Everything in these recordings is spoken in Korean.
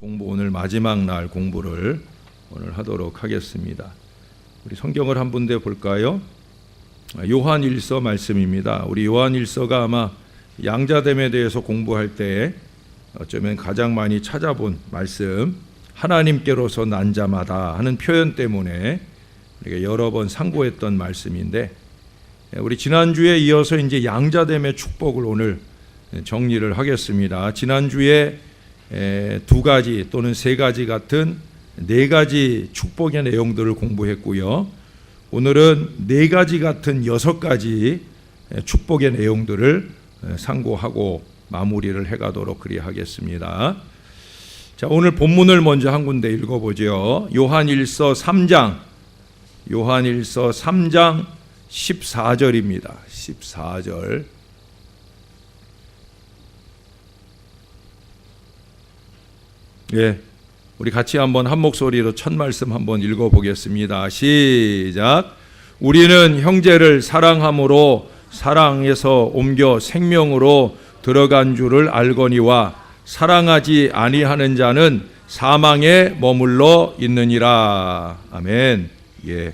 공부 오늘 마지막 날 공부를 오늘 하도록 하겠습니다. 우리 성경을 한 군데 볼까요? 요한일서 말씀입니다. 우리 요한일서가 아마 양자됨에 대해서 공부할 때 어쩌면 가장 많이 찾아본 말씀, 하나님께로서 난 자마다 하는 표현 때문에 우리가 여러 번 상고했던 말씀인데, 우리 지난주에 이어서 이제 양자됨의 축복을 오늘 정리를 하겠습니다. 지난주에 두 가지 또는 세 가지 같은 네 가지 축복의 내용들을 공부했고요. 오늘은 네 가지 같은 여섯 가지 축복의 내용들을 상고하고 마무리를 해가도록 그리하겠습니다. 자, 오늘 본문을 먼저 한 군데 읽어보죠. 요한일서 3장 14절입니다. 14절. 예, 우리 같이 한번 한 목소리로 첫 말씀 한번 읽어보겠습니다. 시작. 우리는 형제를 사랑함으로 사랑에서 옮겨 생명으로 들어간 줄을 알거니와 사랑하지 아니하는 자는 사망에 머물러 있느니라. 아멘. 예,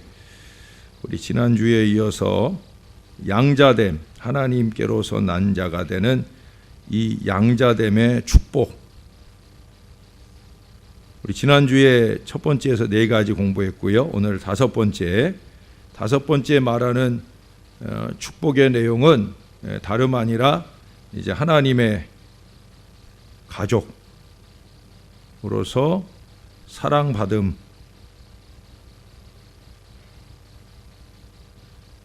우리 지난주에 이어서 양자됨, 하나님께로서 난 자가 되는 이 양자됨의 축복, 우리 지난주에 첫 번째에서 네 가지 공부했고요. 오늘 다섯 번째 말하는 축복의 내용은 다름 아니라 이제 하나님의 가족으로서 사랑받음,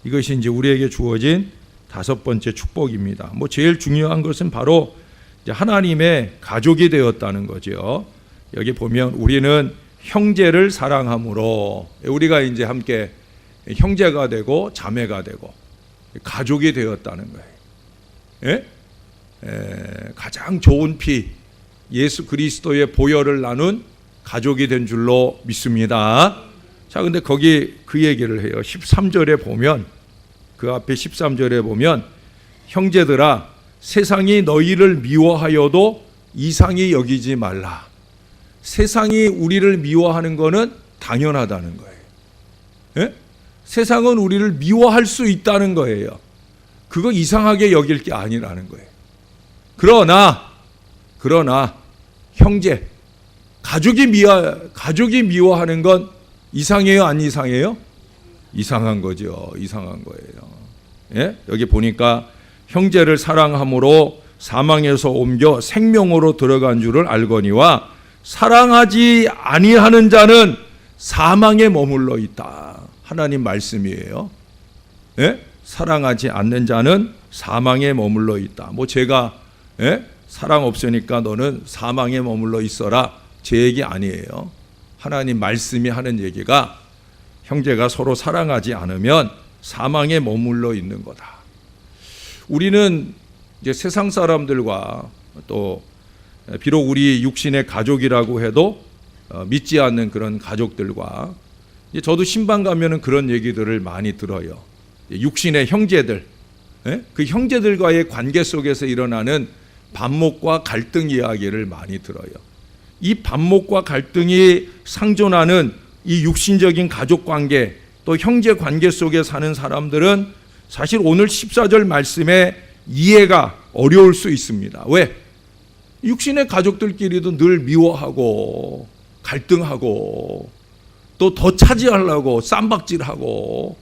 이것이 이제 우리에게 주어진 다섯 번째 축복입니다. 뭐 제일 중요한 것은 바로 이제 하나님의 가족이 되었다는 거죠. 여기 보면 우리는 형제를 사랑함으로, 우리가 이제 함께 형제가 되고 자매가 되고 가족이 되었다는 거예요. 가장 좋은 피 예수 그리스도의 보혈을 나눈 가족이 된 줄로 믿습니다. 자, 근데 거기 그 얘기를 해요. 13절에 보면, 그 앞에 13절에 보면, 형제들아 세상이 너희를 미워하여도 이상히 여기지 말라. 세상이 우리를 미워하는 것은 당연하다는 거예요. 예? 세상은 우리를 미워할 수 있다는 거예요. 그거 이상하게 여길 게 아니라는 거예요. 그러나 형제, 가족이 미워하는 건 이상해요, 안 이상해요? 이상한 거죠. 이상한 거예요. 예? 여기 보니까 형제를 사랑함으로 사망에서 옮겨 생명으로 들어간 줄을 알거니와 사랑하지 아니하는 자는 사망에 머물러 있다. 하나님 말씀이에요. 예? 사랑하지 않는 자는 사망에 머물러 있다. 뭐 제가 사랑 없으니까 너는 사망에 머물러 있어라, 제 얘기 아니에요. 하나님 말씀이 하는 얘기가 형제가 서로 사랑하지 않으면 사망에 머물러 있는 거다. 우리는 이제 세상 사람들과 또 비록 우리 육신의 가족이라고 해도 믿지 않는 그런 가족들과, 저도 신방 가면은 그런 얘기들을 많이 들어요. 육신의 형제들, 그 형제들과의 관계 속에서 일어나는 반목과 갈등 이야기를 많이 들어요. 이 반목과 갈등이 상존하는 이 육신적인 가족 관계, 또 형제 관계 속에 사는 사람들은 사실 오늘 14절 말씀에 이해가 어려울 수 있습니다. 왜? 육신의 가족들끼리도 늘 미워하고 갈등하고 또 더 차지하려고 쌈박질하고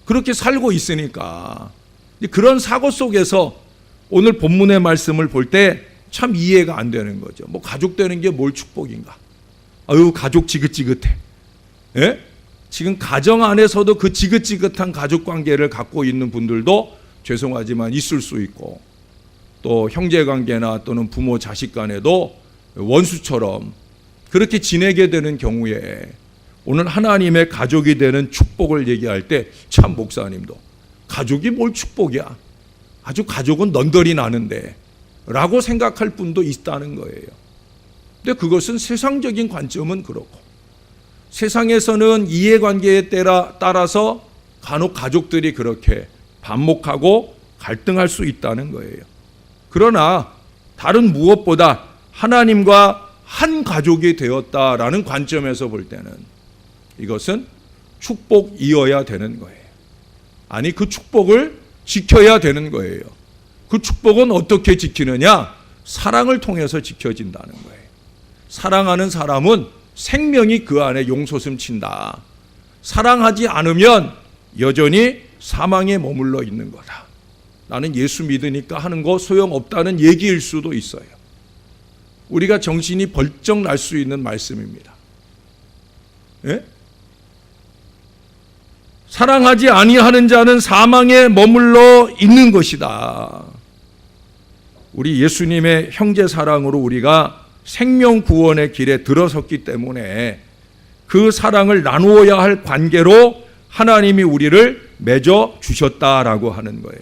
그렇게 살고 있으니까, 그런 사고 속에서 오늘 본문의 말씀을 볼 때 참 이해가 안 되는 거죠. 뭐 가족 되는 게 뭘 축복인가? 아유, 가족 지긋지긋해. 예? 지금 가정 안에서도 그 지긋지긋한 가족 관계를 갖고 있는 분들도 죄송하지만 있을 수 있고, 또 형제 관계나 또는 부모 자식 간에도 원수처럼 그렇게 지내게 되는 경우에 오늘 하나님의 가족이 되는 축복을 얘기할 때 참 목사님도 가족이 뭘 축복이야, 아주 가족은 넌덜이 나는데 라고 생각할 분도 있다는 거예요. 근데 그것은 세상적인 관점은 그렇고, 세상에서는 이해관계에 따라서 간혹 가족들이 그렇게 반목하고 갈등할 수 있다는 거예요. 그러나 다른 무엇보다 하나님과 한 가족이 되었다라는 관점에서 볼 때는 이것은 축복이어야 되는 거예요. 아니, 그 축복을 지켜야 되는 거예요. 그 축복은 어떻게 지키느냐? 사랑을 통해서 지켜진다는 거예요. 사랑하는 사람은 생명이 그 안에 용솟음 친다. 사랑하지 않으면 여전히 사망에 머물러 있는 거다. 나는 예수 믿으니까 하는 거 소용없다는 얘기일 수도 있어요. 우리가 정신이 벌쩍 날 수 있는 말씀입니다. 예? 사랑하지 아니하는 자는 사망에 머물러 있는 것이다. 우리 예수님의 형제 사랑으로 우리가 생명 구원의 길에 들어섰기 때문에 그 사랑을 나누어야 할 관계로 하나님이 우리를 맺어 주셨다라고 하는 거예요.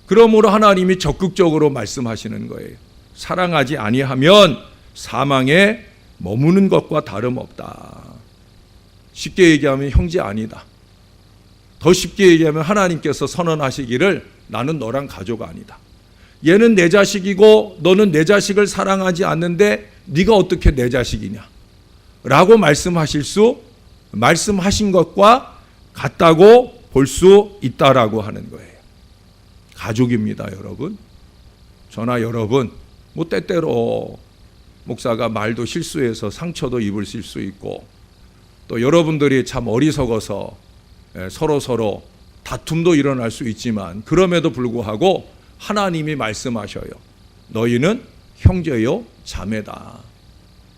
그러므로 하나님이 적극적으로 말씀하시는 거예요. 사랑하지 아니하면 사망에 머무는 것과 다름없다. 쉽게 얘기하면 형제 아니다. 더 쉽게 얘기하면 하나님께서 선언하시기를 나는 너랑 가족 아니다. 얘는 내 자식이고 너는 내 자식을 사랑하지 않는데 네가 어떻게 내 자식이냐 라고 말씀하신 것과 같다고 볼 수 있다라고 하는 거예요. 가족입니다, 여러분. 저나 여러분, 뭐 때때로 목사가 말도 실수해서 상처도 입으실 수 있고, 또 여러분들이 참 어리석어서 서로 다툼도 일어날 수 있지만, 그럼에도 불구하고 하나님이 말씀하셔요. 너희는 형제요 자매다.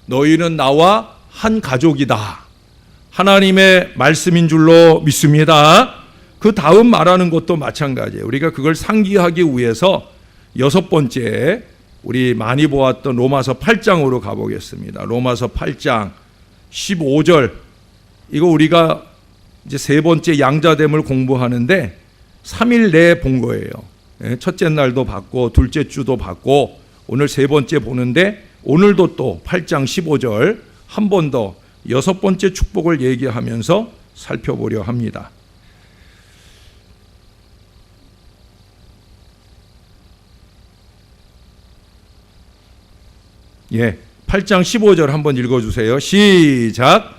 너희는 나와 한 가족이다. 하나님의 말씀인 줄로 믿습니다. 그 다음 말하는 것도 마찬가지예요. 우리가 그걸 상기하기 위해서 6번째 우리 많이 보았던 로마서 8장으로 가보겠습니다. 로마서 8장 15절. 이거 우리가 이제 3번째 양자됨을 공부하는데 3일 내에 본 거예요. 첫째 날도 봤고 둘째 주도 봤고 오늘 3번째 보는데, 오늘도 또 8장 15절 한 번 더 6번째 축복을 얘기하면서 살펴보려 합니다. 예, 8장 15절 한번 읽어주세요. 시작.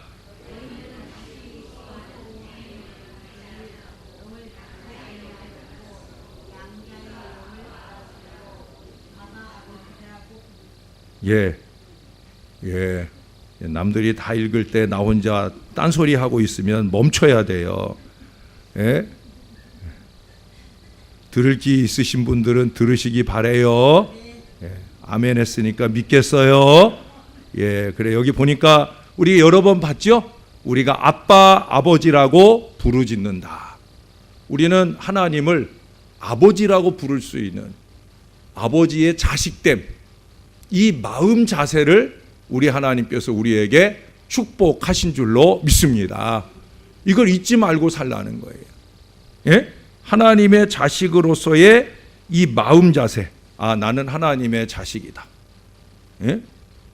예. 남들이 다 읽을 때 나 혼자 딴소리 하고 있으면 멈춰야 돼요. 예? 들을 귀 있으신 분들은 들으시기 바래요. 예. 아멘 했으니까 믿겠어요. 예, 그래. 여기 보니까 우리 여러 번 봤죠? 우리가 아빠, 아버지라고 부르짖는다. 우리는 하나님을 아버지라고 부를 수 있는 아버지의 자식됨, 이 마음 자세를 우리 하나님께서 우리에게 축복하신 줄로 믿습니다. 이걸 잊지 말고 살라는 거예요. 예? 하나님의 자식으로서의 이 마음 자세, 나는 하나님의 자식이다. 예?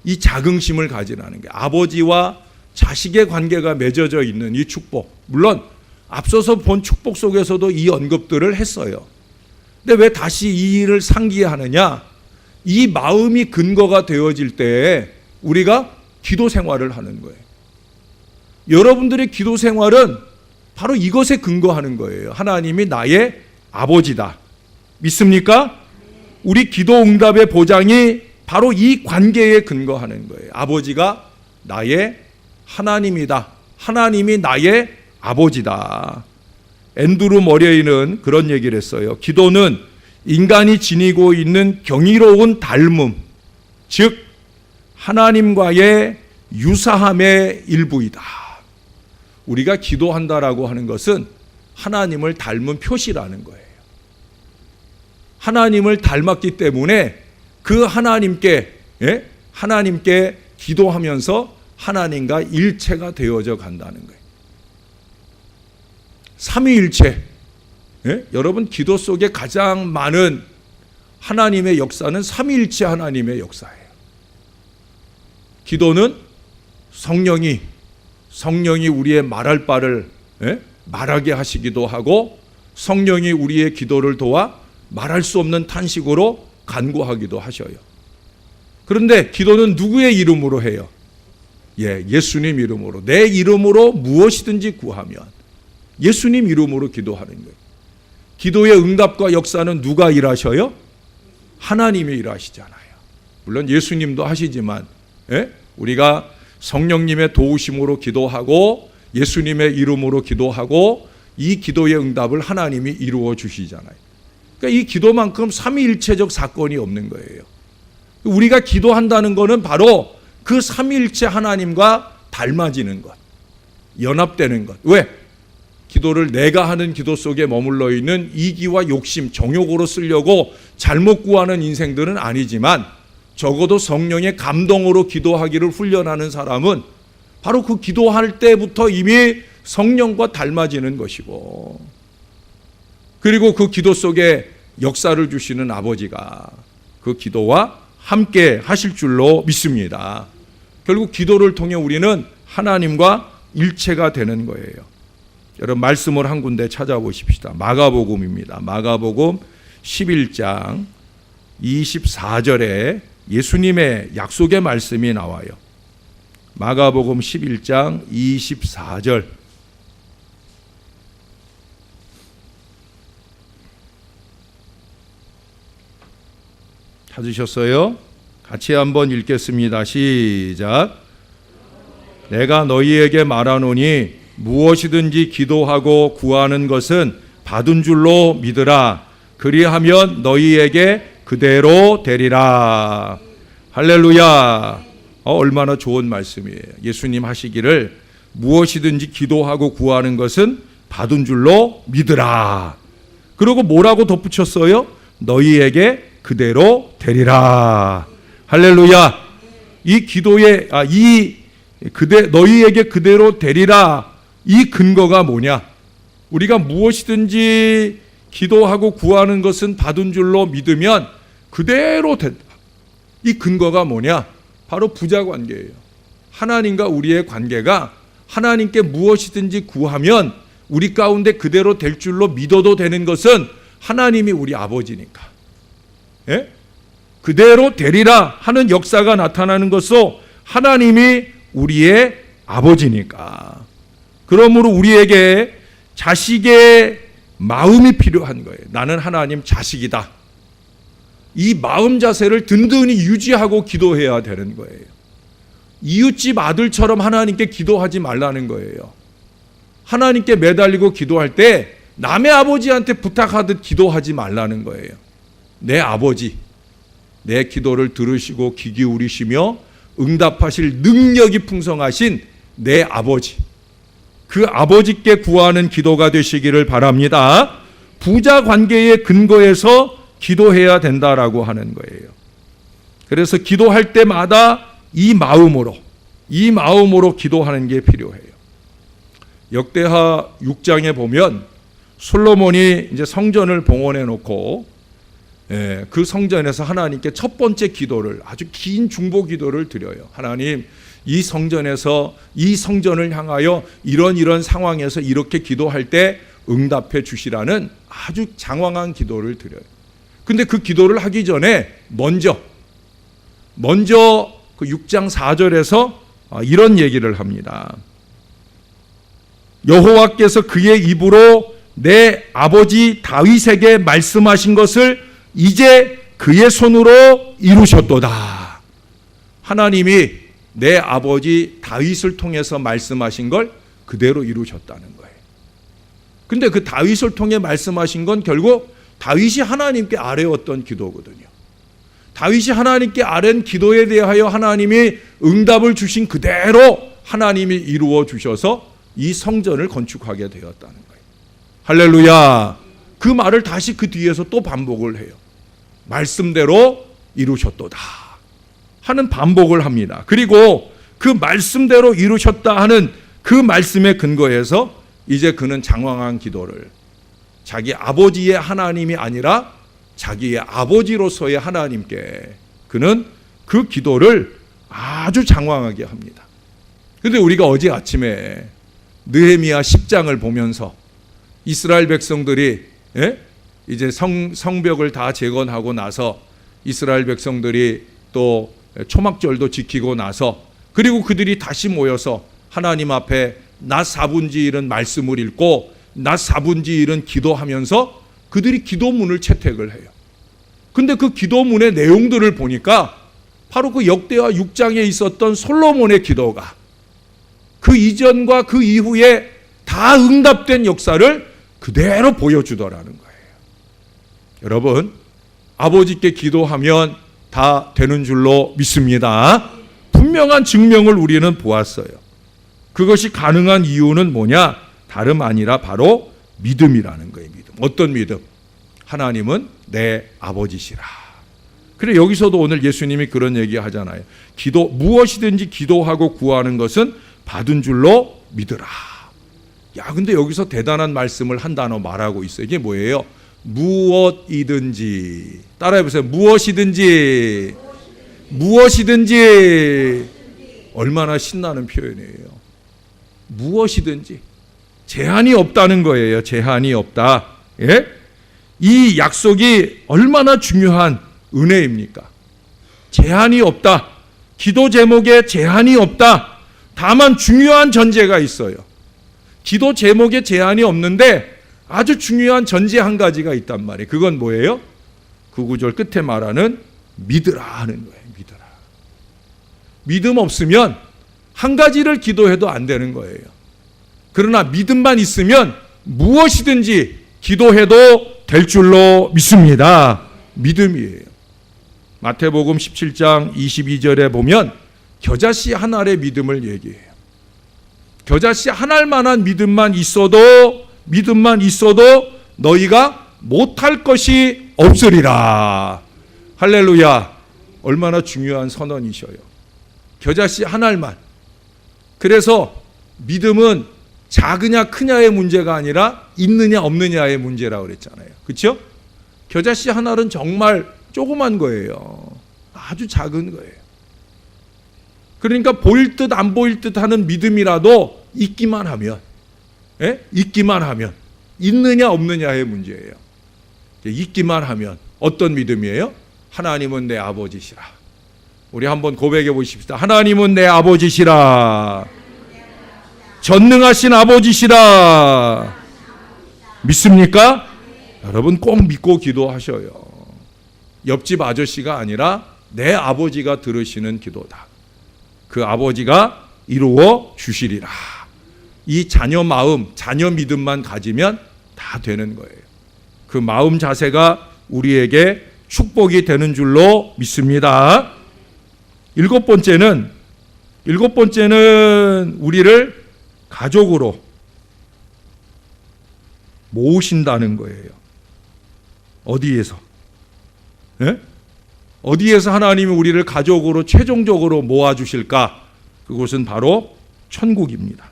이 자긍심을 가지라는 게, 아버지와 자식의 관계가 맺어져 있는 이 축복. 물론 앞서서 본 축복 속에서도 이 언급들을 했어요. 근데 왜 다시 이 일을 상기하느냐? 이 마음이 근거가 되어질 때 우리가 기도 생활을 하는 거예요. 여러분들의 기도 생활은 바로 이것에 근거하는 거예요. 하나님이 나의 아버지다. 믿습니까? 우리 기도 응답의 보장이 바로 이 관계에 근거하는 거예요. 아버지가 나의 하나님이다. 하나님이 나의 아버지다. 앤드루 머레이는 그런 얘기를 했어요. 기도는 인간이 지니고 있는 경이로운 닮음, 즉 하나님과의 유사함의 일부이다. 우리가 기도한다라고 하는 것은 하나님을 닮은 표시라는 거예요. 하나님을 닮았기 때문에 그 하나님께 기도하면서 하나님과 일체가 되어져 간다는 거예요. 삼위일체. 여러분, 기도 속에 가장 많은 하나님의 역사는 삼위일체 하나님의 역사예요. 기도는 성령이 우리의 말할 바를 말하게 하시기도 하고, 성령이 우리의 기도를 도와 말할 수 없는 탄식으로 간구하기도 하셔요. 그런데 기도는 누구의 이름으로 해요? 예수님 이름으로. 내 이름으로 무엇이든지 구하면 예수님 이름으로 기도하는 거예요. 기도의 응답과 역사는 누가 일하셔요? 하나님이 일하시잖아요. 물론 예수님도 하시지만 우리가 성령님의 도우심으로 기도하고 예수님의 이름으로 기도하고 이 기도의 응답을 하나님이 이루어 주시잖아요. 그러니까 이 기도만큼 삼위일체적 사건이 없는 거예요. 우리가 기도한다는 것은 바로 그 삼위일체 하나님과 닮아지는 것, 연합되는 것. 왜? 기도를 내가 하는 기도 속에 머물러 있는 이기와 욕심, 정욕으로 쓰려고 잘못 구하는 인생들은 아니지만 적어도 성령의 감동으로 기도하기를 훈련하는 사람은 바로 그 기도할 때부터 이미 성령과 닮아지는 것이고, 그리고 그 기도 속에 역사를 주시는 아버지가 그 기도와 함께 하실 줄로 믿습니다. 결국 기도를 통해 우리는 하나님과 일체가 되는 거예요. 여러분 말씀을 한 군데 찾아보십시다. 마가복음입니다. 마가복음 11장 24절에 예수님의 약속의 말씀이 나와요. 마가복음 11장 24절. 찾으셨어요? 같이 한번 읽겠습니다. 시작. 내가 너희에게 말하노니 무엇이든지 기도하고 구하는 것은 받은 줄로 믿으라. 그리하면 너희에게 그대로 되리라. 할렐루야. 얼마나 좋은 말씀이에요. 예수님 하시기를 무엇이든지 기도하고 구하는 것은 받은 줄로 믿으라. 그리고 뭐라고 덧붙였어요? 너희에게 그대로 되리라. 할렐루야. 이 기도에 너희에게 그대로 되리라. 이 근거가 뭐냐? 우리가 무엇이든지 기도하고 구하는 것은 받은 줄로 믿으면 그대로 된다. 이 근거가 뭐냐? 바로 부자 관계예요. 하나님과 우리의 관계가 하나님께 무엇이든지 구하면 우리 가운데 그대로 될 줄로 믿어도 되는 것은 하나님이 우리 아버지니까. 그대로 되리라 하는 역사가 나타나는 것도 하나님이 우리의 아버지니까. 그러므로 우리에게 자식의 마음이 필요한 거예요. 나는 하나님 자식이다. 이 마음 자세를 든든히 유지하고 기도해야 되는 거예요. 이웃집 아들처럼 하나님께 기도하지 말라는 거예요. 하나님께 매달리고 기도할 때 남의 아버지한테 부탁하듯 기도하지 말라는 거예요. 내 아버지, 내 기도를 들으시고 귀 기울이시며 응답하실 능력이 풍성하신 내 아버지, 그 아버지께 구하는 기도가 되시기를 바랍니다. 부자 관계의 근거에서 기도해야 된다라고 하는 거예요. 그래서 기도할 때마다 이 마음으로 기도하는 게 필요해요. 역대하 6장에 보면 솔로몬이 이제 성전을 봉헌해 놓고 그 성전에서 하나님께 첫 번째 기도를, 아주 긴 중보 기도를 드려요. 하나님, 이 성전에서 이 성전을 향하여 이런 상황에서 이렇게 기도할 때 응답해 주시라는 아주 장황한 기도를 드려요. 근데 그 기도를 하기 전에 먼저 그 6장 4절에서 이런 얘기를 합니다. 여호와께서 그의 입으로 내 아버지 다윗에게 말씀하신 것을 이제 그의 손으로 이루셨도다. 하나님이 내 아버지 다윗을 통해서 말씀하신 걸 그대로 이루셨다는 거예요. 근데 그 다윗을 통해 말씀하신 건 결국 다윗이 하나님께 아뢰었던 기도거든요. 다윗이 하나님께 아뢰는 기도에 대하여 하나님이 응답을 주신 그대로 하나님이 이루어 주셔서 이 성전을 건축하게 되었다는 거예요. 할렐루야. 그 말을 다시 그 뒤에서 또 반복을 해요. 말씀대로 이루셨도다 하는 반복을 합니다. 그리고 그 말씀대로 이루셨다 하는 그 말씀의 근거에서 이제 그는 장황한 기도를, 자기 아버지의 하나님이 아니라 자기의 아버지로서의 하나님께 그는 그 기도를 아주 장황하게 합니다. 그런데 우리가 어제 아침에 느헤미야 10장을 보면서 이스라엘 백성들이 이제 성벽을 다 재건하고 나서 이스라엘 백성들이 또 초막절도 지키고 나서 그리고 그들이 다시 모여서 하나님 앞에 낮 4분지일은 말씀을 읽고 낮 4분지일은 기도하면서 그들이 기도문을 채택을 해요. 근데 그 기도문의 내용들을 보니까 바로 그 역대하 6장에 있었던 솔로몬의 기도가 그 이전과 그 이후에 다 응답된 역사를 그대로 보여주더라는 거예요. 여러분, 아버지께 기도하면 다 되는 줄로 믿습니다. 분명한 증명을 우리는 보았어요. 그것이 가능한 이유는 뭐냐? 다름 아니라 바로 믿음이라는 거예요. 믿음. 어떤 믿음? 하나님은 내 아버지시라. 그래, 여기서도 오늘 예수님이 그런 얘기 하잖아요. 무엇이든지 기도하고 구하는 것은 받은 줄로 믿으라. 야, 근데 여기서 대단한 말씀을 한 단어 말하고 있어요. 이게 뭐예요? 무엇이든지. 따라해보세요. 무엇이든지. 무엇이든지. 얼마나 신나는 표현이에요. 무엇이든지. 제한이 없다는 거예요. 제한이 없다. 예? 이 약속이 얼마나 중요한 은혜입니까? 제한이 없다. 기도 제목에 제한이 없다. 다만 중요한 전제가 있어요. 기도 제목에 제한이 없는데 아주 중요한 전제 한 가지가 있단 말이에요. 그건 뭐예요? 그 구절 끝에 말하는 믿으라 하는 거예요. 믿으라. 믿음 없으면 한 가지를 기도해도 안 되는 거예요. 그러나 믿음만 있으면 무엇이든지 기도해도 될 줄로 믿습니다. 믿음이에요. 마태복음 17장 22절에 보면 겨자씨 한 알의 믿음을 얘기해요. 겨자씨 한 알만한 믿음만 있어도 너희가 못할 것이 없으리라. 할렐루야. 얼마나 중요한 선언이셔요. 겨자씨 한 알만. 그래서 믿음은 작으냐 크냐의 문제가 아니라 있느냐 없느냐의 문제라고 그랬잖아요. 그렇죠? 겨자씨 한 알은 정말 조그만 거예요. 아주 작은 거예요. 그러니까 보일 듯 안 보일 듯 하는 믿음이라도 있기만 하면, 있기만 하면, 있느냐 없느냐의 문제예요. 있기만 하면 어떤 믿음이에요? 하나님은 내 아버지시라. 우리 한번 고백해 보십시다. 하나님은 내 아버지시라. 전능하신 아버지시라. 믿습니까? 여러분 꼭 믿고 기도하셔요. 옆집 아저씨가 아니라 내 아버지가 들으시는 기도다. 그 아버지가 이루어 주시리라. 이 자녀 마음, 자녀 믿음만 가지면 다 되는 거예요. 그 마음 자세가 우리에게 축복이 되는 줄로 믿습니다. 일곱 번째는 우리를 가족으로 모으신다는 거예요. 어디에서? 어디에서 하나님이 우리를 가족으로 최종적으로 모아주실까? 그곳은 바로 천국입니다.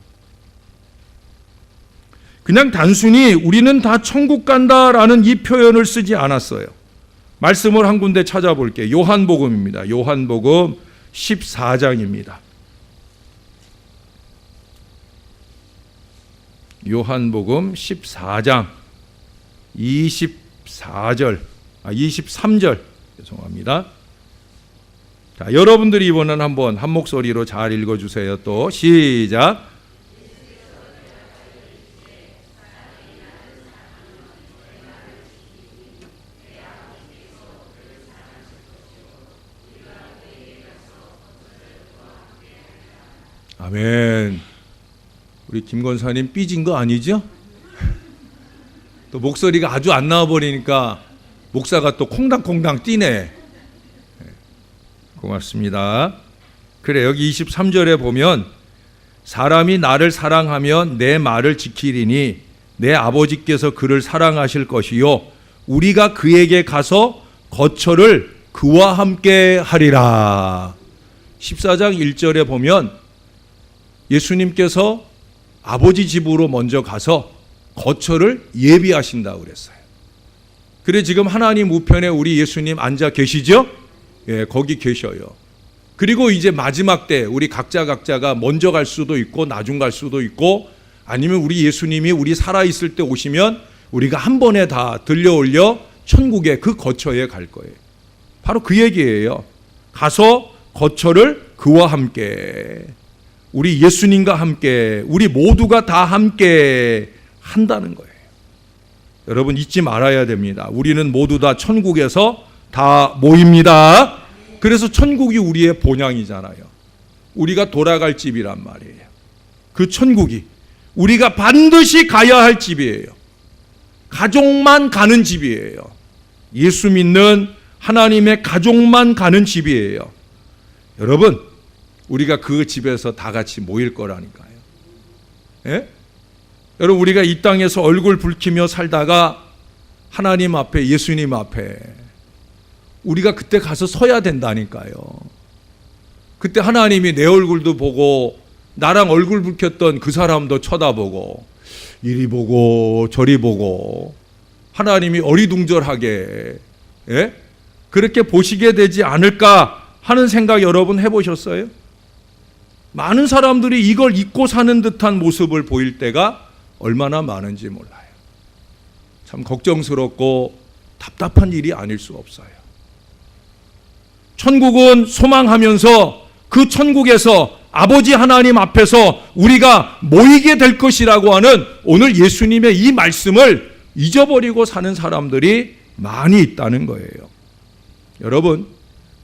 그냥 단순히 우리는 다 천국 간다라는 이 표현을 쓰지 않았어요. 말씀을 한 군데 찾아볼게요. 요한복음입니다. 요한복음 14장입니다. 요한복음 14장 23절 죄송합니다. 자, 여러분들이 이번엔 한번 한 목소리로 잘 읽어주세요. 또 시작. 아멘. 우리 김 권사님 삐진 거 아니죠? 또 목소리가 아주 안 나와버리니까 목사가 또 콩당콩당 뛰네. 고맙습니다. 그래, 여기 23절에 보면 사람이 나를 사랑하면 내 말을 지키리니 내 아버지께서 그를 사랑하실 것이요 우리가 그에게 가서 거처를 그와 함께 하리라. 14장 1절에 보면 예수님께서 아버지 집으로 먼저 가서 거처를 예비하신다고 그랬어요. 그래, 지금 하나님 우편에 우리 예수님 앉아 계시죠? 예, 거기 계셔요. 그리고 이제 마지막 때 우리 각자가 먼저 갈 수도 있고 나중 갈 수도 있고 아니면 우리 예수님이 우리 살아있을 때 오시면 우리가 한 번에 다 들려 올려 천국의 그 거처에 갈 거예요. 바로 그 얘기예요. 가서 거처를 그와 함께, 우리 예수님과 함께, 우리 모두가 다 함께 한다는 거예요. 여러분 잊지 말아야 됩니다. 우리는 모두 다 천국에서 다 모입니다. 그래서 천국이 우리의 본향이잖아요. 우리가 돌아갈 집이란 말이에요. 그 천국이 우리가 반드시 가야 할 집이에요. 가족만 가는 집이에요. 예수 믿는 하나님의 가족만 가는 집이에요. 여러분, 우리가 그 집에서 다 같이 모일 거라니까요. 예? 여러분, 우리가 이 땅에서 얼굴 붉히며 살다가 하나님 앞에, 예수님 앞에 우리가 그때 가서 서야 된다니까요. 그때 하나님이 내 얼굴도 보고 나랑 얼굴 붉혔던 그 사람도 쳐다보고 이리 보고 저리 보고 하나님이 어리둥절하게, 예? 그렇게 보시게 되지 않을까 하는 생각 여러분 해보셨어요? 많은 사람들이 이걸 잊고 사는 듯한 모습을 보일 때가 얼마나 많은지 몰라요. 참 걱정스럽고 답답한 일이 아닐 수 없어요. 천국은 소망하면서 그 천국에서 아버지 하나님 앞에서 우리가 모이게 될 것이라고 하는 오늘 예수님의 이 말씀을 잊어버리고 사는 사람들이 많이 있다는 거예요. 여러분,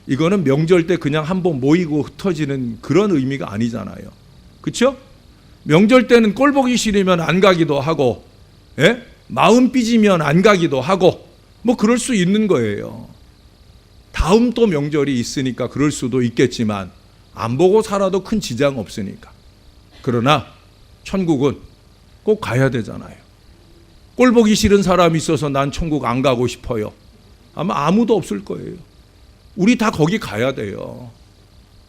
이거는 명절 때 그냥 한번 모이고 흩어지는 그런 의미가 아니잖아요. 그렇죠? 명절 때는 꼴 보기 싫으면 안 가기도 하고, 예? 마음 삐지면 안 가기도 하고, 뭐 그럴 수 있는 거예요. 다음 또 명절이 있으니까 그럴 수도 있겠지만 안 보고 살아도 큰 지장 없으니까. 그러나 천국은 꼭 가야 되잖아요. 꼴 보기 싫은 사람이 있어서 난 천국 안 가고 싶어요. 아마 아무도 없을 거예요. 우리 다 거기 가야 돼요.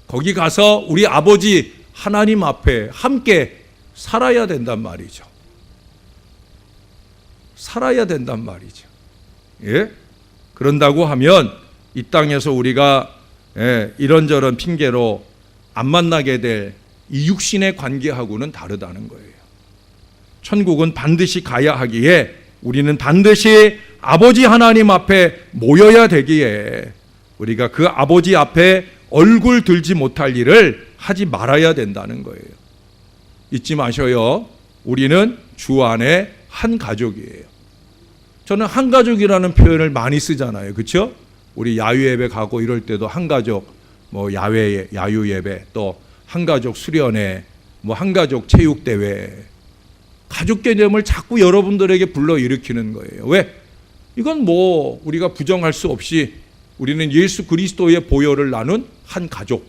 거기 가서 우리 아버지 하나님 앞에 함께 살아야 된단 말이죠. 살아야 된단 말이죠. 예? 그런다고 하면 이 땅에서 우리가 이런저런 핑계로 안 만나게 될 이 육신의 관계하고는 다르다는 거예요. 천국은 반드시 가야 하기에 우리는 반드시 아버지 하나님 앞에 모여야 되기에 우리가 그 아버지 앞에 얼굴 들지 못할 일을 하지 말아야 된다는 거예요. 잊지 마셔요. 우리는 주 안에 한 가족이에요. 저는 한 가족이라는 표현을 많이 쓰잖아요. 그렇죠? 우리 야유 예배 가고 이럴 때도 한 가족, 뭐 야외 야유 예배, 또 한 가족 수련회, 뭐 한 가족 체육 대회, 가족 개념을 자꾸 여러분들에게 불러 일으키는 거예요. 왜? 이건 뭐 우리가 부정할 수 없이 우리는 예수 그리스도의 보혈을 나눈 한 가족,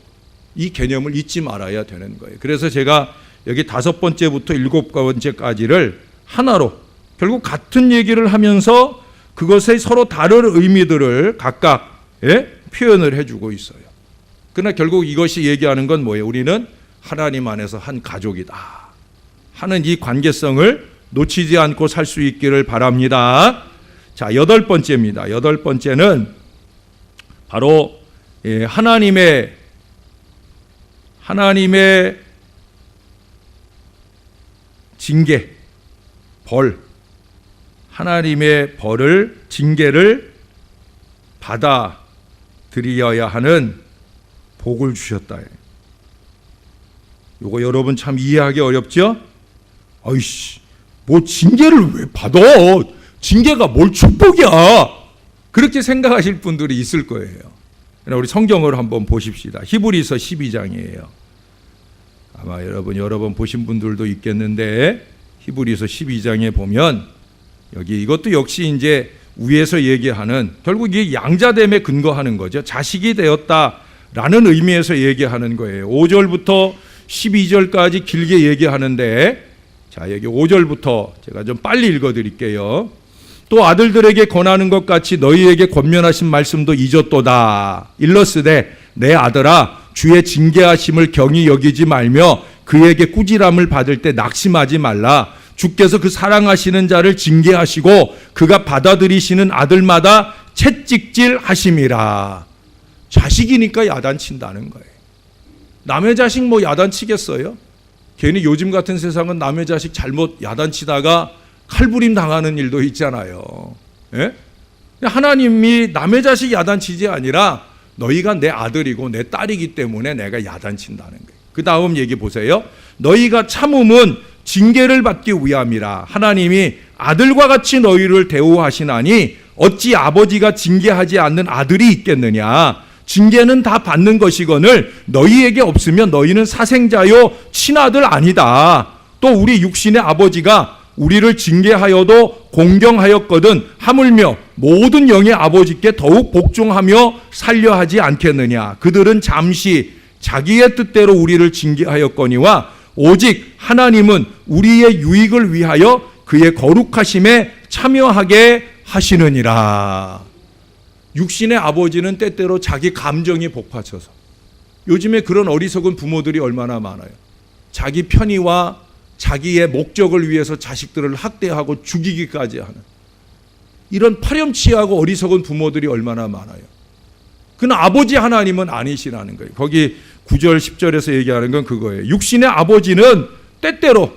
이 개념을 잊지 말아야 되는 거예요. 그래서 제가 여기 5번째부터 7번째까지를 하나로 결국 같은 얘기를 하면서 그것의 서로 다른 의미들을 각각 표현을 해주고 있어요. 그러나 결국 이것이 얘기하는 건 뭐예요? 우리는 하나님 안에서 한 가족이다 하는 이 관계성을 놓치지 않고 살 수 있기를 바랍니다. 자, 8번째입니다. 8번째는 바로 하나님의 징계, 벌, 하나님의 벌을, 징계를 받아들여야 하는 복을 주셨다. 이거 여러분 참 이해하기 어렵죠? 아이씨, 뭐 징계를 왜 받아? 징계가 뭘 축복이야? 그렇게 생각하실 분들이 있을 거예요. 우리 성경을 한번 보십시다. 히브리서 12장이에요. 아마 여러 번 보신 분들도 있겠는데 히브리서 12장에 보면 여기 이것도 역시 이제 위에서 얘기하는 결국 이 양자됨에 근거하는 거죠. 자식이 되었다라는 의미에서 얘기하는 거예요. 5절부터 12절까지 길게 얘기하는데 자, 여기 5절부터 제가 좀 빨리 읽어드릴게요. 또 아들들에게 권하는 것 같이 너희에게 권면하신 말씀도 잊었도다. 일러스되 내 아들아 주의 징계하심을 경히 여기지 말며 그에게 꾸지람을 받을 때 낙심하지 말라. 주께서 그 사랑하시는 자를 징계하시고 그가 받아들이시는 아들마다 채찍질 하심이라. 자식이니까 야단친다는 거예요. 남의 자식 뭐 야단치겠어요? 괜히 요즘 같은 세상은 남의 자식 잘못 야단치다가 칼부림 당하는 일도 있잖아요. 예? 하나님이 남의 자식 야단치지 아니라 너희가 내 아들이고 내 딸이기 때문에 내가 야단친다는 거예요. 그 다음 얘기 보세요. 너희가 참음은 징계를 받기 위함이라. 하나님이 아들과 같이 너희를 대우하시나니 어찌 아버지가 징계하지 않는 아들이 있겠느냐. 징계는 다 받는 것이거늘 너희에게 없으면 너희는 사생자요 친아들 아니다. 또 우리 육신의 아버지가 우리를 징계하여도 공경하였거든 하물며 모든 영의 아버지께 더욱 복종하며 살려 하지 않겠느냐. 그들은 잠시 자기의 뜻대로 우리를 징계하였거니와 오직 하나님은 우리의 유익을 위하여 그의 거룩하심에 참여하게 하시느니라. 육신의 아버지는 때때로 자기 감정이 복받쳐서, 요즘에 그런 어리석은 부모들이 얼마나 많아요. 자기 편의와 자기의 목적을 위해서 자식들을 학대하고 죽이기까지 하는 이런 파렴치하고 어리석은 부모들이 얼마나 많아요. 그러나 아버지 하나님은 아니시라는 거예요. 거기 9절 10절에서 얘기하는 건 그거예요. 육신의 아버지는 때때로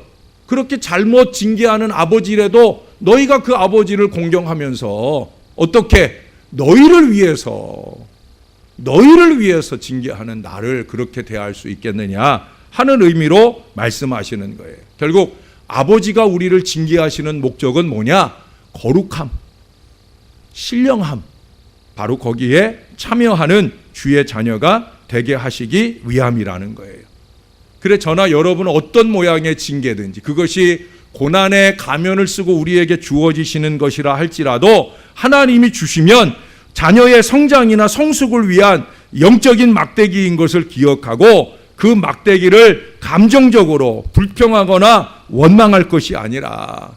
그렇게 잘못 징계하는 아버지라도 너희가 그 아버지를 공경하면서 어떻게 너희를 위해서 징계하는 나를 그렇게 대할 수 있겠느냐 하는 의미로 말씀하시는 거예요. 결국 아버지가 우리를 징계하시는 목적은 뭐냐? 거룩함, 신령함, 바로 거기에 참여하는 주의 자녀가 되게 하시기 위함이라는 거예요. 그래 저나 여러분은 어떤 모양의 징계든지 그것이 고난의 가면을 쓰고 우리에게 주어지시는 것이라 할지라도 하나님이 주시면 자녀의 성장이나 성숙을 위한 영적인 막대기인 것을 기억하고 그 막대기를 감정적으로 불평하거나 원망할 것이 아니라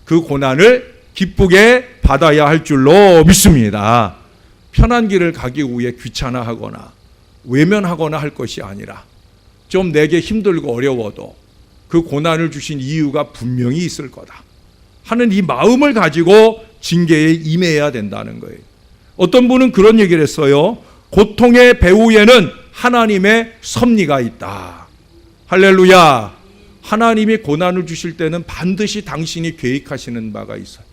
그 고난을 기쁘게 받아야 할 줄로 믿습니다. 편한 길을 가기 위해 귀찮아하거나 외면하거나 할 것이 아니라 좀 내게 힘들고 어려워도 그 고난을 주신 이유가 분명히 있을 거다 하는 이 마음을 가지고 징계에 임해야 된다는 거예요. 어떤 분은 그런 얘기를 했어요. 고통의 배후에는 하나님의 섭리가 있다. 할렐루야. 하나님이 고난을 주실 때는 반드시 당신이 계획하시는 바가 있어요.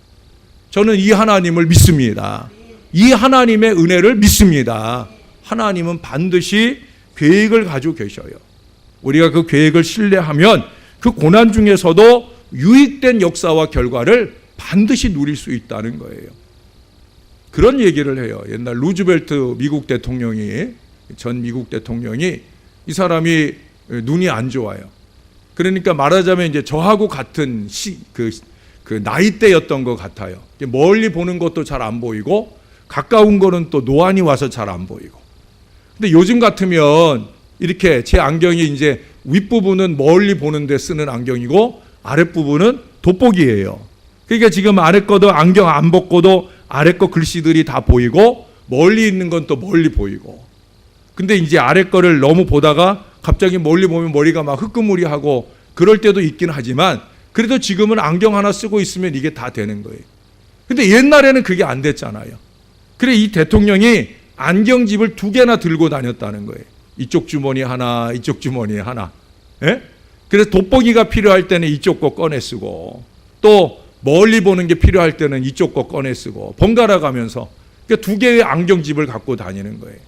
저는 이 하나님을 믿습니다. 이 하나님의 은혜를 믿습니다. 하나님은 반드시 계획을 가지고 계셔요. 우리가 그 계획을 신뢰하면 그 고난 중에서도 유익된 역사와 결과를 반드시 누릴 수 있다는 거예요. 그런 얘기를 해요. 옛날 루즈벨트 미국 대통령이, 전 미국 대통령이, 이 사람이 눈이 안 좋아요. 그러니까 말하자면 이제 저하고 같은 그 나이대였던 것 같아요. 멀리 보는 것도 잘 안 보이고 가까운 거는 또 노안이 와서 잘 안 보이고. 근데 요즘 같으면 이렇게 제 안경이 이제 윗부분은 멀리 보는데 쓰는 안경이고 아랫부분은 돋보기예요. 그러니까 지금 아래 거도 안경 안 벗고도 아래 거 글씨들이 다 보이고 멀리 있는 건 또 멀리 보이고. 근데 이제 아래 거를 너무 보다가 갑자기 멀리 보면 머리가 막 흐끄무리하고 그럴 때도 있긴 하지만 그래도 지금은 안경 하나 쓰고 있으면 이게 다 되는 거예요. 근데 옛날에는 그게 안 됐잖아요. 그래 이 대통령이 안경집을 2개나 들고 다녔다는 거예요. 이쪽 주머니 하나, 이쪽 주머니에 하나. 예? 그래서 돋보기가 필요할 때는 이쪽 거 꺼내 쓰고 또 멀리 보는 게 필요할 때는 이쪽 거 꺼내 쓰고 번갈아 가면서 그러니까 2개의 안경집을 갖고 다니는 거예요.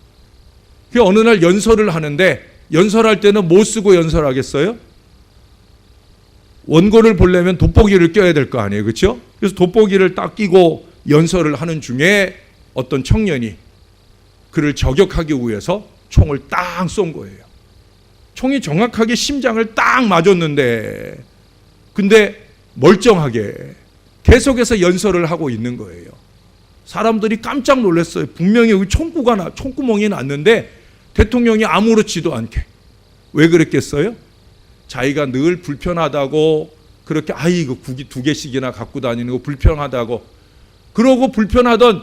그 어느 날 연설을 하는데 연설할 때는 뭐 쓰고 연설하겠어요? 원고를 보려면 돋보기를 껴야 될 거 아니에요. 그렇죠? 그래서 돋보기를 딱 끼고 연설을 하는 중에 어떤 청년이 그를 저격하기 위해서 총을 딱 쏜 거예요. 총이 정확하게 심장을 딱 맞았는데 근데 멀쩡하게 계속해서 연설을 하고 있는 거예요. 사람들이 깜짝 놀랐어요. 분명히 여기 총구멍이 났는데 대통령이 아무렇지도 않게. 왜 그랬겠어요? 자기가 늘 불편하다고 그렇게 이거 국이 2개씩이나 갖고 다니는 거 불편하다고 그러고 불평하던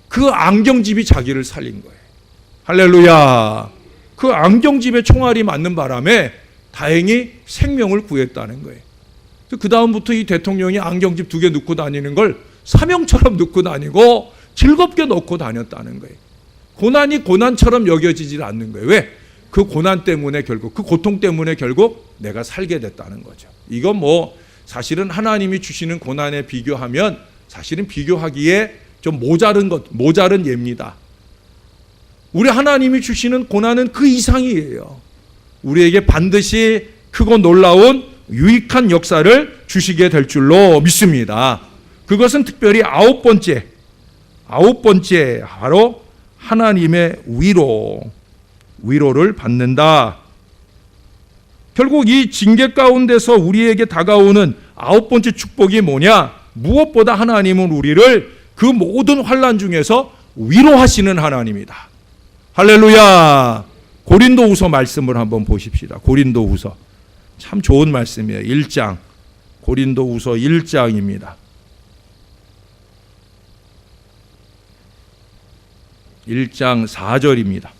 그 안경집이 자기를 살린 거예요. 할렐루야. 그 안경집에 총알이 맞는 바람에 다행히 생명을 구했다는 거예요. 그 다음부터 이 대통령이 안경집 2개 넣고 다니는 걸 사명처럼 넣고 다니고 즐겁게 넣고 다녔다는 거예요. 고난이 고난처럼 여겨지질 않는 거예요. 왜? 그 고난 때문에 결국, 그 고통 때문에 결국 내가 살게 됐다는 거죠. 이건 뭐 사실은 하나님이 주시는 고난에 비교하면 사실은 비교하기에 좀 모자른 예입니다. 우리 하나님이 주시는 고난은 그 이상이에요. 우리에게 반드시 크고 놀라운 유익한 역사를 주시게 될 줄로 믿습니다. 그것은 특별히 아홉 번째 바로 하나님의 위로를 받는다. 결국 이 징계 가운데서 우리에게 다가오는 아홉 번째 축복이 뭐냐? 무엇보다 하나님은 우리를 그 모든 환난 중에서 위로하시는 하나님이다. 할렐루야. 고린도후서 말씀을 한번 보십시다. 고린도후서 참 좋은 말씀이에요. 1장 고린도후서 1장입니다. 1장 4절입니다.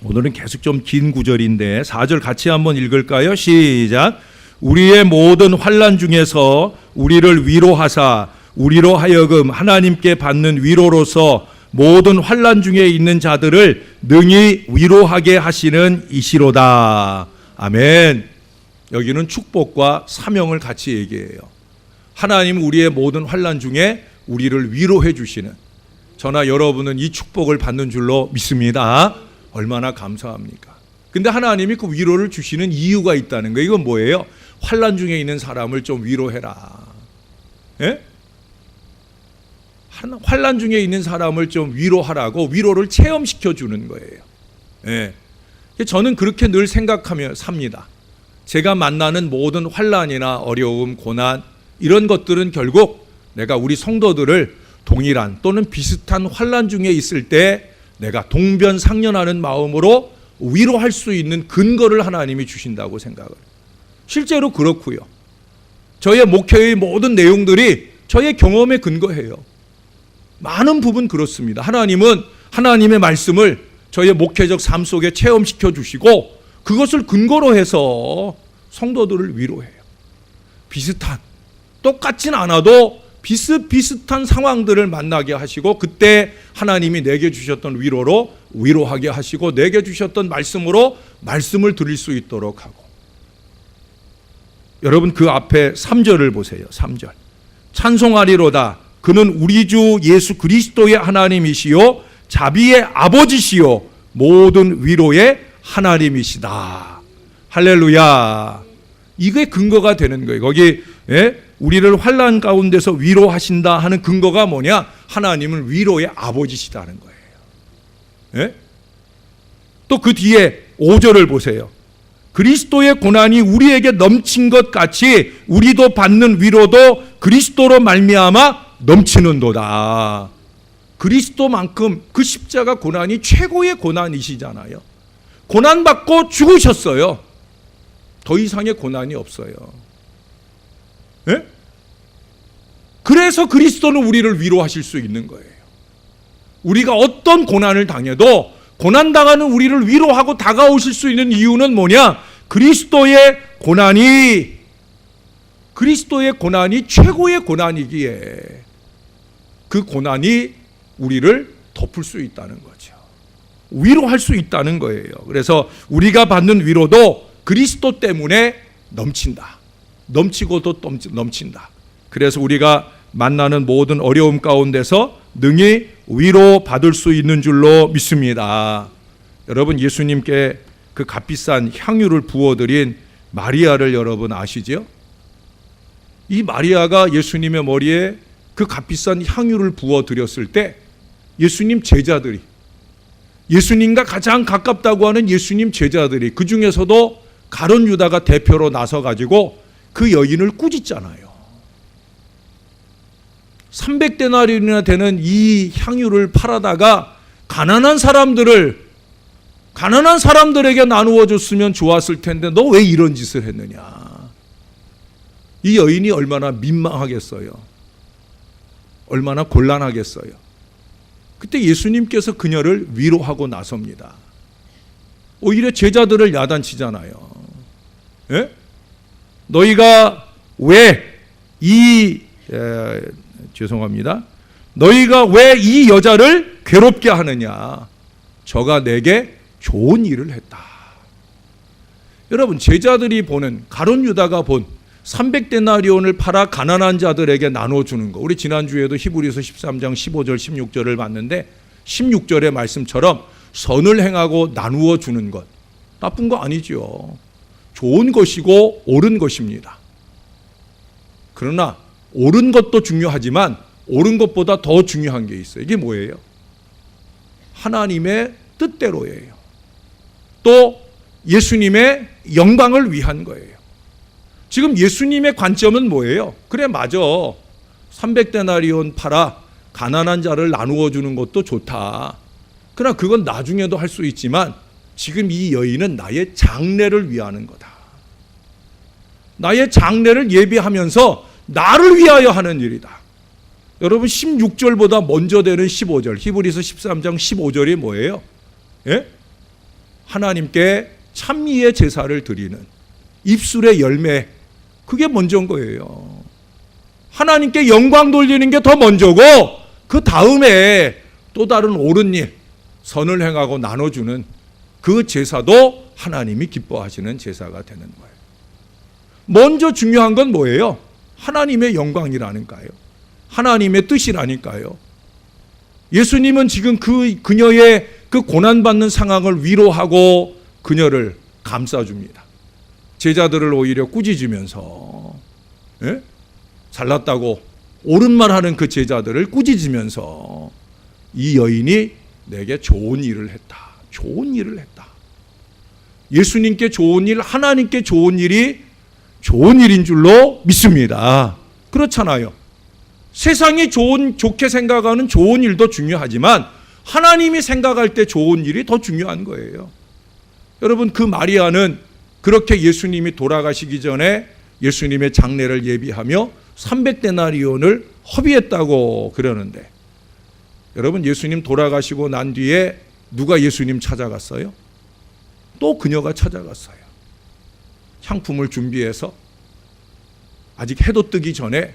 오늘은 계속 좀 긴 구절인데 4절 같이 한번 읽을까요? 시작. 우리의 모든 환난 중에서 우리를 위로하사 우리로 하여금 하나님께 받는 위로로서 모든 환난 중에 있는 자들을 능히 위로하게 하시는 이시로다. 아멘. 여기는 축복과 사명을 같이 얘기해요. 하나님은 우리의 모든 환난 중에 우리를 위로해 주시는, 저나 여러분은 이 축복을 받는 줄로 믿습니다. 얼마나 감사합니까? 근데 하나님이 그 위로를 주시는 이유가 있다는 거예요. 이건 뭐예요? 환난 중에 있는 사람을 좀 위로해라. 예? 환난 중에 있는 사람을 좀 위로하라고 위로를 체험시켜 주는 거예요. 예. 저는 그렇게 늘 생각하며 삽니다. 제가 만나는 모든 환난이나 어려움, 고난 이런 것들은 결국 내가 우리 성도들을 동일한 또는 비슷한 환난 중에 있을 때 내가 동변상련하는 마음으로 위로할 수 있는 근거를 하나님이 주신다고 생각을 해요. 실제로 그렇고요. 저의 목회의 모든 내용들이 저의 경험에 근거해요. 많은 부분 그렇습니다. 하나님은 하나님의 말씀을 저의 목회적 삶 속에 체험시켜 주시고 그것을 근거로 해서 성도들을 위로해요. 똑같진 않아도 비슷비슷한 상황들을 만나게 하시고 그때 하나님이 내게 주셨던 위로로 위로하게 하시고 내게 주셨던 말씀으로 말씀을 드릴 수 있도록 하고. 여러분 그 앞에 3절을 보세요. 3절. 찬송하리로다. 그는 우리 주 예수 그리스도의 하나님이시요 자비의 아버지시요 모든 위로의 하나님이시다. 할렐루야. 이게 근거가 되는 거예요. 거기 우리를 환난 가운데서 위로하신다 하는 근거가 뭐냐? 하나님은 위로의 아버지시다는 거예요. 또 그 뒤에 5절을 보세요. 그리스도의 고난이 우리에게 넘친 것 같이 우리도 받는 위로도 그리스도로 말미암아 넘치는도다. 그리스도만큼 그 십자가 고난이 최고의 고난이시잖아요. 고난받고 죽으셨어요. 더 이상의 고난이 없어요. 예? 그래서 그리스도는 우리를 위로하실 수 있는 거예요. 우리가 어떤 고난을 당해도 고난당하는 우리를 위로하고 다가오실 수 있는 이유는 뭐냐? 그리스도의 고난이 최고의 고난이기에 그 고난이 우리를 덮을 수 있다는 거죠. 위로할 수 있다는 거예요. 그래서 우리가 받는 위로도 그리스도 때문에 넘친다. 넘치고도 넘친다. 그래서 우리가 만나는 모든 어려움 가운데서 능히 위로받을 수 있는 줄로 믿습니다. 여러분 예수님께 그 값비싼 향유를 부어드린 마리아를 여러분 아시죠? 이 마리아가 예수님의 머리에 그 값비싼 향유를 부어드렸을 때 예수님 제자들이, 예수님과 가장 가깝다고 하는 예수님 제자들이, 그 중에서도 가룟 유다가 대표로 나서가지고 그 여인을 꾸짖잖아요. 300데나리온이나 되는 이 향유를 팔아다가 가난한 사람들에게 나누어 줬으면 좋았을 텐데 너 왜 이런 짓을 했느냐. 이 여인이 얼마나 민망하겠어요. 얼마나 곤란하겠어요. 그때 예수님께서 그녀를 위로하고 나섭니다. 오히려 제자들을 야단치잖아요. 예? 너희가 왜 이 여자를 괴롭게 하느냐? 저가 내게 좋은 일을 했다. 여러분 제자들이 보는, 가룟 유다가 본 300데나리온을 팔아 가난한 자들에게 나눠주는 거. 우리 지난주에도 히브리서 13장 15절 16절을 봤는데 16절의 말씀처럼 선을 행하고 나누어 주는 것. 나쁜 거 아니죠. 좋은 것이고 옳은 것입니다. 그러나 옳은 것도 중요하지만 옳은 것보다 더 중요한 게 있어요. 이게 뭐예요? 하나님의 뜻대로예요. 또 예수님의 영광을 위한 거예요. 지금 예수님의 관점은 뭐예요? 그래, 맞아. 300데나리온 팔아 가난한 자를 나누어 주는 것도 좋다. 그러나 그건 나중에도 할 수 있지만 지금 이 여인은 나의 장래를 위하는 거다. 나의 장래를 예비하면서 나를 위하여 하는 일이다. 여러분 16절보다 먼저 되는 15절, 히브리서 13장 15절이 뭐예요? 예? 하나님께 찬미의 제사를 드리는 입술의 열매, 그게 먼저인 거예요. 하나님께 영광 돌리는 게 더 먼저고 그 다음에 또 다른 옳은 일, 선을 행하고 나눠주는 그 제사도 하나님이 기뻐하시는 제사가 되는 거예요. 먼저 중요한 건 뭐예요? 하나님의 영광이라니까요. 하나님의 뜻이라니까요. 예수님은 지금 그녀의 그 고난받는 상황을 위로하고 그녀를 감싸줍니다. 제자들을 오히려 꾸짖으면서, 예? 잘났다고 옳은 말 하는 그 제자들을 꾸짖으면서 이 여인이 내게 좋은 일을 했다. 좋은 일을 했다. 예수님께 좋은 일, 하나님께 좋은 일이 좋은 일인 줄로 믿습니다. 그렇잖아요. 세상이 좋게 생각하는 좋은 일도 중요하지만 하나님이 생각할 때 좋은 일이 더 중요한 거예요. 여러분, 그 마리아는 그렇게 예수님이 돌아가시기 전에 예수님의 장례를 예비하며 300데나리온을 허비했다고 그러는데, 여러분, 예수님 돌아가시고 난 뒤에 누가 예수님 찾아갔어요? 또 그녀가 찾아갔어요. 향품을 준비해서 아직 해도 뜨기 전에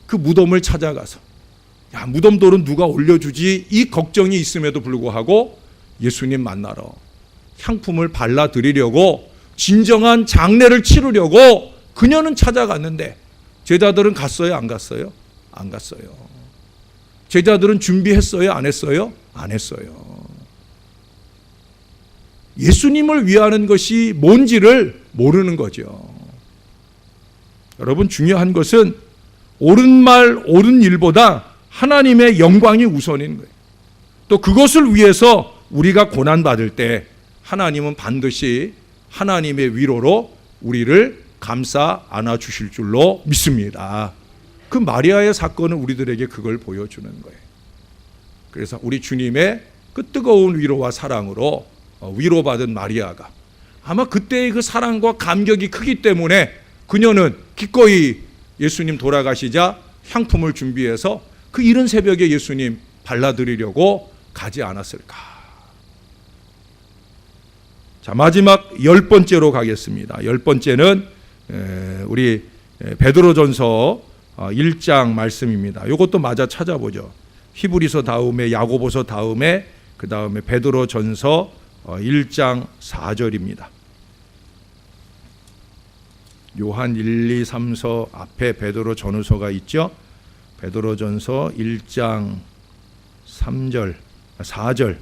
그 무덤을 찾아가서, 야, 무덤돌은 누가 올려주지? 이 걱정이 있음에도 불구하고 예수님 만나러 향품을 발라드리려고, 진정한 장례를 치르려고 그녀는 찾아갔는데 제자들은 갔어요? 안 갔어요? 안 갔어요. 제자들은 준비했어요? 안 했어요? 안 했어요. 예수님을 위하는 것이 뭔지를 모르는 거죠. 여러분, 중요한 것은 옳은 말, 옳은 일보다 하나님의 영광이 우선인 거예요. 또 그것을 위해서 우리가 고난받을 때 하나님은 반드시 하나님의 위로로 우리를 감싸 안아주실 줄로 믿습니다. 그 마리아의 사건은 우리들에게 그걸 보여주는 거예요. 그래서 우리 주님의 그 뜨거운 위로와 사랑으로 위로받은 마리아가 아마 그때의 그 사랑과 감격이 크기 때문에 그녀는 기꺼이 예수님 돌아가시자 향품을 준비해서 그 이른 새벽에 예수님 발라드리려고 가지 않았을까. 자, 마지막 10번째로 가겠습니다. 10번째는 우리 베드로전서 1장 말씀입니다. 이것도 맞아 찾아보죠. 히브리서 다음에 야고보서 다음에 그 다음에 베드로전서 1장 4절입니다. 요한 1, 2, 3서 앞에 베드로 전후서가 있죠. 베드로전서 1장 3절, 4절.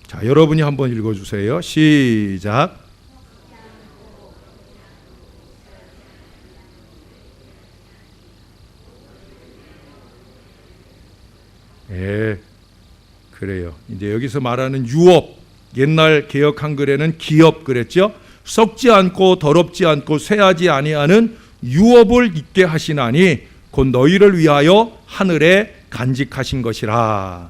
자, 여러분이 한번 읽어주세요. 시작. 예, 그래요. 이제 여기서 말하는 유업, 옛날 개역 한글에는 기업 그랬죠. 썩지 않고 더럽지 않고 쇠하지 아니하는 유업을 있게 하시나니 곧 너희를 위하여 하늘에 간직하신 것이라.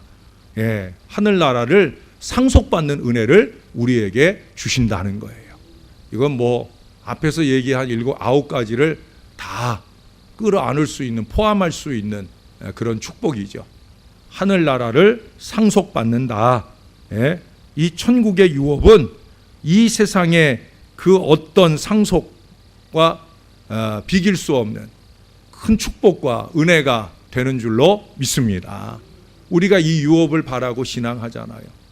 예, 하늘나라를 상속받는 은혜를 우리에게 주신다는 거예요. 이건 뭐 앞에서 얘기한 7, 9가지를 다 끌어안을 수 있는, 포함할 수 있는 그런 축복이죠. 하늘나라를 상속받는다. 예, 이 천국의 유업은 이 세상의 그 어떤 상속과 비길 수 없는 큰 축복과 은혜가 되는 줄로 믿습니다. 우리가 이 유업을 바라고 신앙하잖아요.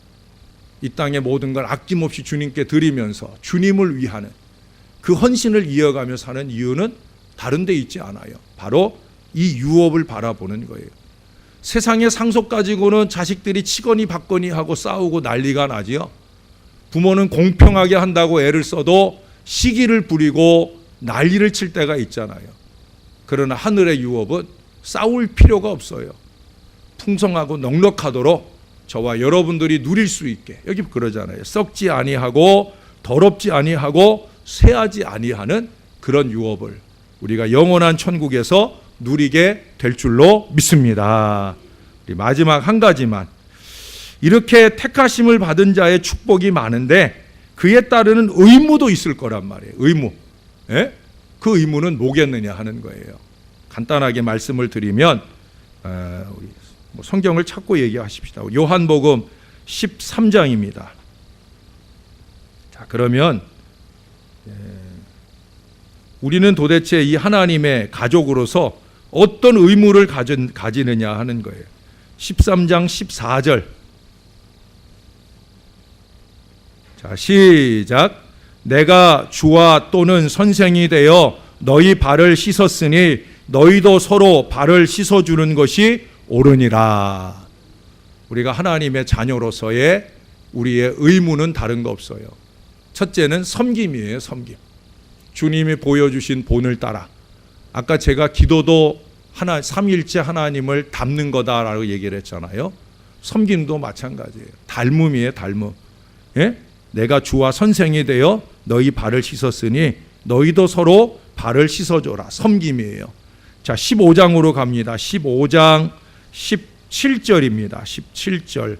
이 땅의 모든 걸 아낌없이 주님께 드리면서 주님을 위하는 그 헌신을 이어가며 사는 이유는 다른 데 있지 않아요. 바로 이 유업을 바라보는 거예요. 세상의 상속 가지고는 자식들이 치거니 받거니 하고 싸우고 난리가 나지요. 부모는 공평하게 한다고 애를 써도 시기를 부리고 난리를 칠 때가 있잖아요. 그러나 하늘의 유업은 싸울 필요가 없어요. 풍성하고 넉넉하도록 저와 여러분들이 누릴 수 있게, 여기 그러잖아요. 썩지 아니하고 더럽지 아니하고 쇠하지 아니하는 그런 유업을 우리가 영원한 천국에서 누리게 될 줄로 믿습니다. 우리 마지막 한 가지만, 이렇게 택하심을 받은 자의 축복이 많은데 그에 따르는 의무도 있을 거란 말이에요. 의무. 예? 그 의무는 뭐겠느냐 하는 거예요. 간단하게 말씀을 드리면 우리 성경을 찾고 얘기하십시다. 요한복음 13장입니다. 자, 그러면 우리는 도대체 이 하나님의 가족으로서 어떤 의무를 가지느냐 하는 거예요. 13장 14절. 자, 시작. 내가 주와 또는 선생이 되어 너희 발을 씻었으니 너희도 서로 발을 씻어주는 것이 옳으니라. 우리가 하나님의 자녀로서의 우리의 의무는 다른 거 없어요. 첫째는 섬김이에요. 섬김. 주님이 보여주신 본을 따라. 아까 제가 기도도 삼위일체 하나님을 닮는 거다라고 얘기를 했잖아요. 섬김도 마찬가지예요. 닮음이에요. 닮음. 예? 내가 주와 선생이 되어 너희 발을 씻었으니 너희도 서로 발을 씻어줘라. 섬김이에요. 자, 15장으로 갑니다. 15장 17절입니다. 17절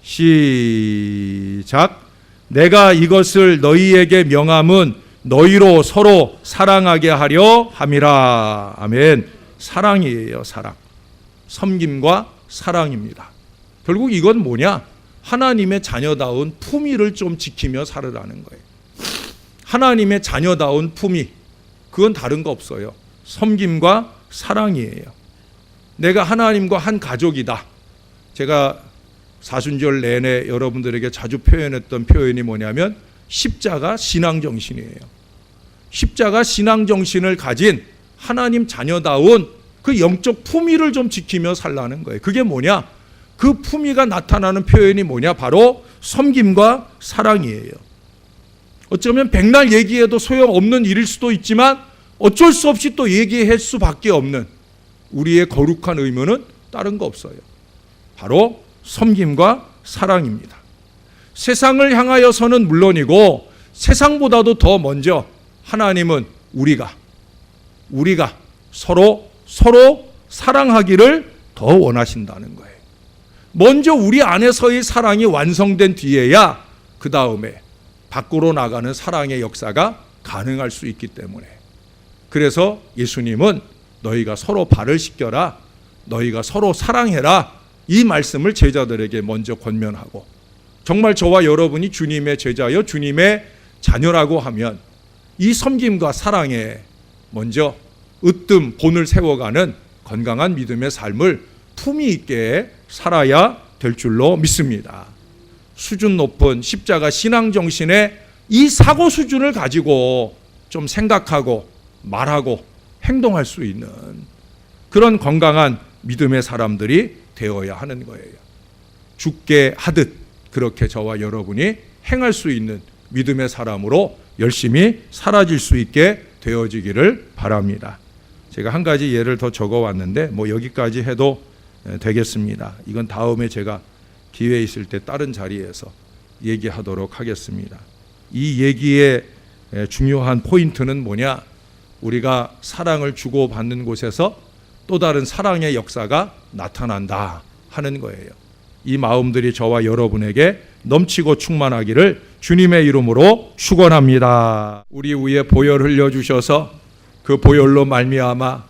시작. 내가 이것을 너희에게 명함은 너희로 서로 사랑하게 하려 함이라. 아멘. 사랑이에요. 사랑. 섬김과 사랑입니다. 결국 이건 뭐냐? 하나님의 자녀다운 품위를 좀 지키며 살으라는 거예요. 하나님의 자녀다운 품위, 그건 다른 거 없어요. 섬김과 사랑이에요. 내가 하나님과 한 가족이다. 제가 사순절 내내 여러분들에게 자주 표현했던 표현이 뭐냐면 십자가 신앙정신이에요. 십자가 신앙정신을 가진 하나님 자녀다운 그 영적 품위를 좀 지키며 살라는 거예요. 그게 뭐냐? 그 품위가 나타나는 표현이 뭐냐? 바로 섬김과 사랑이에요. 어쩌면 백날 얘기해도 소용없는 일일 수도 있지만 어쩔 수 없이 또 얘기할 수밖에 없는 우리의 거룩한 의무는 다른 거 없어요. 바로 섬김과 사랑입니다. 세상을 향하여서는 물론이고 세상보다도 더 먼저 하나님은 우리가 서로 사랑하기를 더 원하신다는 거예요. 먼저 우리 안에서의 사랑이 완성된 뒤에야 그 다음에 밖으로 나가는 사랑의 역사가 가능할 수 있기 때문에, 그래서 예수님은 너희가 서로 발을 씻겨라, 너희가 서로 사랑해라, 이 말씀을 제자들에게 먼저 권면하고, 정말 저와 여러분이 주님의 제자여 주님의 자녀라고 하면 이 섬김과 사랑에 먼저 으뜸 본을 세워가는 건강한 믿음의 삶을 품위 있게 살아야 될 줄로 믿습니다. 수준 높은 십자가 신앙 정신의 이 사고 수준을 가지고 좀 생각하고 말하고 행동할 수 있는 그런 건강한 믿음의 사람들이 되어야 하는 거예요. 죽게 하듯 그렇게 저와 여러분이 행할 수 있는 믿음의 사람으로 열심히 사라질 수 있게 되어지기를 바랍니다. 제가 한 가지 예를 더 적어왔는데 여기까지 해도 되겠습니다. 이건 다음에 제가 기회 있을 때 다른 자리에서 얘기하도록 하겠습니다. 이 얘기의 중요한 포인트는 뭐냐? 우리가 사랑을 주고받는 곳에서 또 다른 사랑의 역사가 나타난다 하는 거예요. 이 마음들이 저와 여러분에게 넘치고 충만하기를 주님의 이름으로 축원합니다. 우리 위에 보혈 흘려주셔서 그 보혈로 말미암아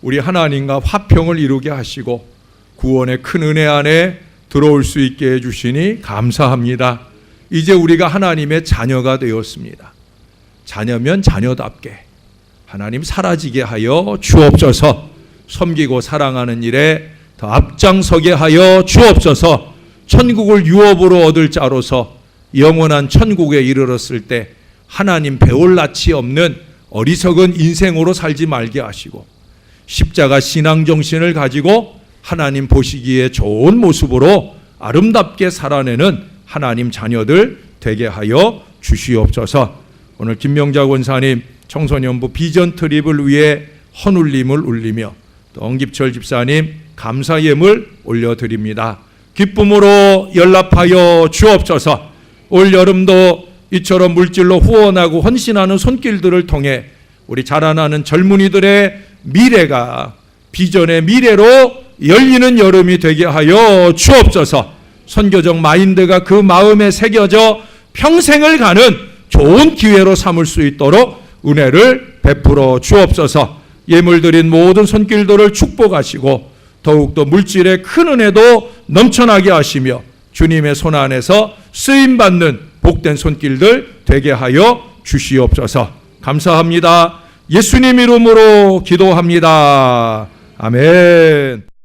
우리 하나님과 화평을 이루게 하시고 구원의 큰 은혜 안에 들어올 수 있게 해주시니 감사합니다. 이제 우리가 하나님의 자녀가 되었습니다. 자녀면 자녀답게 하나님 사라지게 하여 주옵소서. 섬기고 사랑하는 일에 더 앞장서게 하여 주옵소서. 천국을 유업으로 얻을 자로서 영원한 천국에 이르렀을 때 하나님 배울 낯이 없는 어리석은 인생으로 살지 말게 하시고 십자가 신앙 정신을 가지고 하나님 보시기에 좋은 모습으로 아름답게 살아내는 하나님 자녀들 되게 하여 주시옵소서. 오늘 김명자 권사님 청소년부 비전 트립을 위해 헌울림을 울리며 또 엉깁철 집사님 감사 예물 올려드립니다. 기쁨으로 연락하여 주옵소서. 올 여름도 이처럼 물질로 후원하고 헌신하는 손길들을 통해 우리 자라나는 젊은이들의 미래가 비전의 미래로 열리는 여름이 되게 하여 주옵소서. 선교적 마인드가 그 마음에 새겨져 평생을 가는 좋은 기회로 삼을 수 있도록 은혜를 베풀어 주옵소서. 예물 드린 모든 손길들을 축복하시고 더욱더 물질의 큰 은혜도 넘쳐나게 하시며 주님의 손 안에서 쓰임받는 복된 손길들 되게 하여 주시옵소서. 감사합니다. 예수님 이름으로 기도합니다. 아멘.